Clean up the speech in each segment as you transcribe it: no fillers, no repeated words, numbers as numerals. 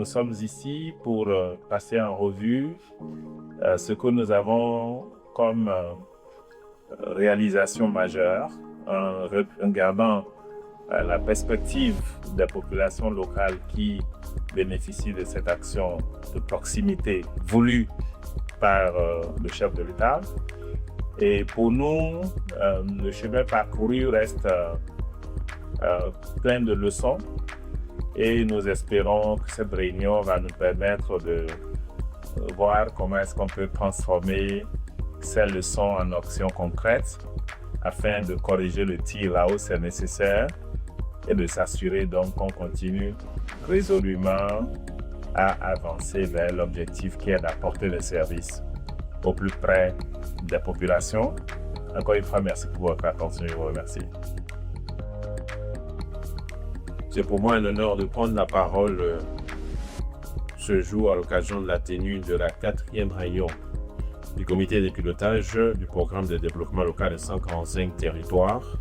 nous sommes ici pour passer en revue ce que nous avons comme réalisation majeure en regardant la perspective des populations locales qui bénéficient de cette action de proximité voulue par le chef de l'État. Et pour nous, le chemin parcouru reste plein de leçons et nous espérons que cette réunion va nous permettre de voir comment est-ce qu'on peut transformer ces leçons en actions concrètes afin de corriger le tir là où c'est nécessaire et de s'assurer donc qu'on continue résolument à avancer vers l'objectif qui est d'apporter le service au plus près des populations. Encore une fois, merci pour votre attention. Je vous remercie. C'est pour moi un honneur de prendre la parole ce jour à l'occasion de la tenue de la 4e réunion du comité de pilotage du programme de développement local de 145 territoires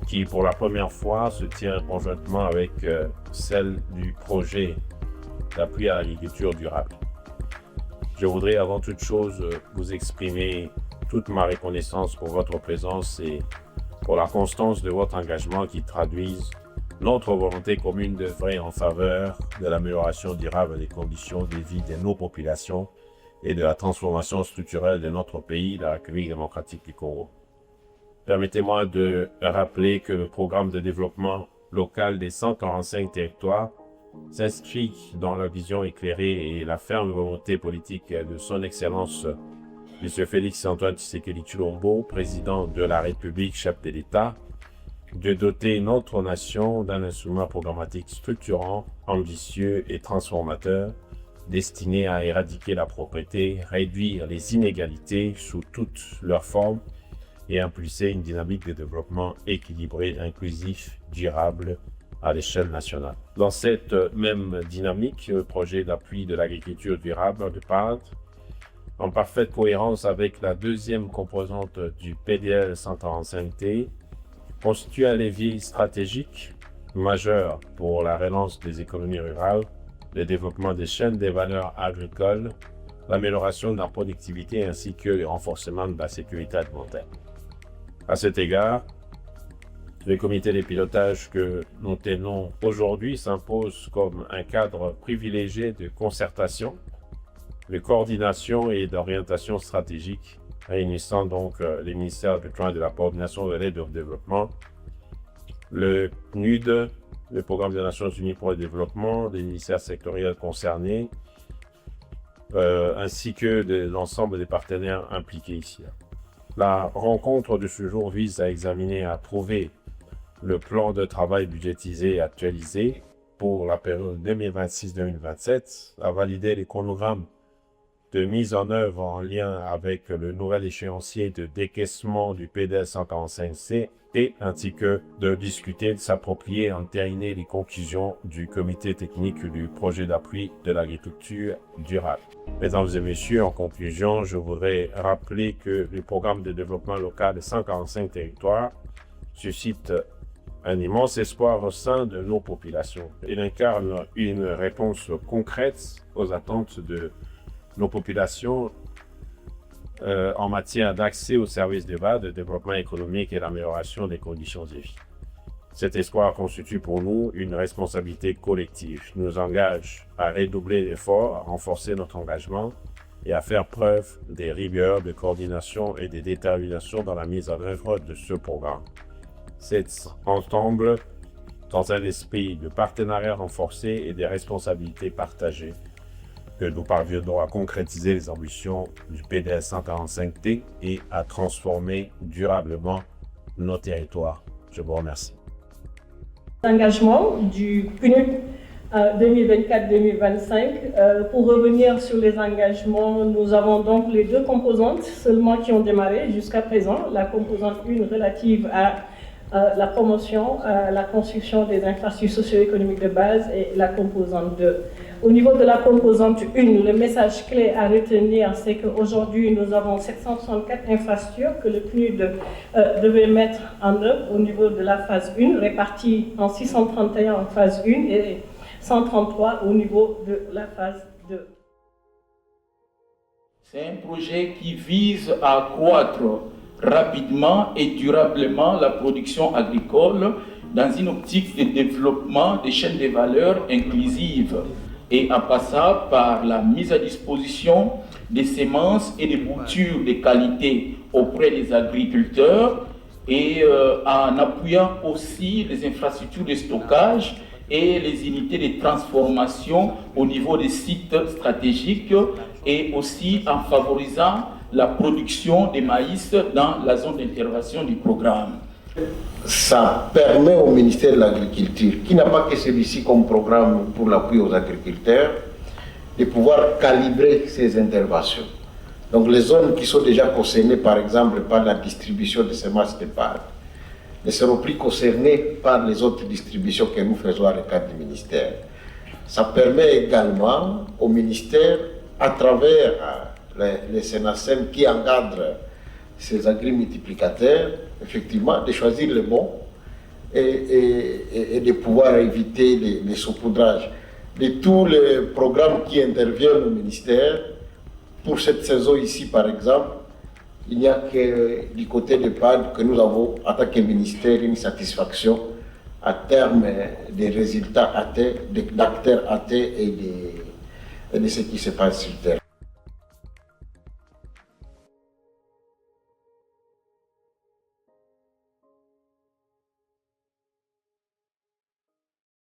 qui pour la première fois se tient conjointement avec celle du projet d'appui à l'agriculture durable. Je voudrais avant toute chose vous exprimer toute ma reconnaissance pour votre présence et pour la constance de votre engagement qui traduisent notre volonté commune d'œuvrer en faveur de l'amélioration durable des conditions de vie de nos populations et de la transformation structurelle de notre pays, la République démocratique du Congo. Permettez-moi de rappeler que le programme de développement local des 145 territoires s'inscrit dans la vision éclairée et la ferme volonté politique de son Excellence M. Félix-Antoine Tshisekedi Tshilombo, président de la République, chef de l'État, de doter notre nation d'un instrument programmatique structurant, ambitieux et transformateur, destiné à éradiquer la pauvreté, réduire les inégalités sous toutes leurs formes et impulser une dynamique de développement équilibré, inclusif, durable à l'échelle nationale. Dans cette même dynamique, le projet d'appui de l'agriculture durable de PAD, en parfaite cohérence avec la deuxième composante du PDL 145T, constitue un levier stratégique majeur pour la relance des économies rurales, le développement des chaînes des valeurs agricoles, l'amélioration de la productivité ainsi que le renforcement de la sécurité alimentaire. À cet égard, le comité de pilotage que nous tenons aujourd'hui s'impose comme un cadre privilégié de concertation, de coordination et d'orientation stratégique, réunissant donc les ministères du Plan et de la coordination de l'aide au développement, le PNUD, le Programme des Nations Unies pour le développement, les ministères sectoriels concernés, ainsi que de l'ensemble des partenaires impliqués ici. La rencontre de ce jour vise à examiner et à approuver le plan de travail budgétisé et actualisé pour la période 2026-2027, à valider les chronogrammes de mise en œuvre en lien avec le nouvel échéancier de décaissement du PDL 145C et ainsi que de discuter, de s'approprier et entériner les conclusions du comité technique du projet d'appui de l'agriculture durable. Mesdames et messieurs, en conclusion, je voudrais rappeler que le programme de développement local de 145 territoires suscite un immense espoir au sein de nos populations. Il incarne une réponse concrète aux attentes de nos populations en matière d'accès aux services de base, de développement économique et d'amélioration des conditions de vie. Cet espoir constitue pour nous une responsabilité collective. Il nous engage à redoubler l'effort, à renforcer notre engagement et à faire preuve des rigueurs de coordination et de détermination dans la mise en œuvre de ce programme. C'est ensemble, dans un esprit de partenariat renforcé et de responsabilités partagées, que nous parviendrons à concrétiser les ambitions du PDL 145T et à transformer durablement nos territoires. Je vous remercie. L'engagement du PNUD 2024-2025. Pour revenir sur les engagements, nous avons donc les deux composantes seulement qui ont démarré jusqu'à présent. La composante 1 relative à la promotion, la construction des infrastructures socio-économiques de base et la composante 2. Au niveau de la composante 1, le message clé à retenir, c'est qu'aujourd'hui, nous avons 764 infrastructures que le PNUD devait mettre en œuvre au niveau de la phase 1, réparties en 631 en phase 1 et 133 au niveau de la phase 2. C'est un projet qui vise à accroître rapidement et durablement la production agricole dans une optique de développement des chaînes de valeur inclusives et en passant par la mise à disposition des semences et des boutures de qualité auprès des agriculteurs et en appuyant aussi les infrastructures de stockage et les unités de transformation au niveau des sites stratégiques et aussi en favorisant la production de maïs dans la zone d'intervention du programme. Ça permet au ministère de l'Agriculture, qui n'a pas que celui-ci comme programme pour l'appui aux agriculteurs, de pouvoir calibrer ces interventions. Donc les zones qui sont déjà concernées par exemple par la distribution de semences de pâtes ne seront plus concernées par les autres distributions que nous faisons à l'écart du ministère. Ça permet également au ministère, à travers les SENACEM qui encadrent ces agri-multiplicateurs, effectivement, de choisir le bon et de pouvoir éviter les saupoudrages. De tous les programmes qui interviennent au ministère, pour cette saison ici par exemple, il n'y a que du côté de PAD que nous avons, en tant que ministère, une satisfaction à terme des résultats atteints, d'acteurs atteints et de ce qui se passe sur terre.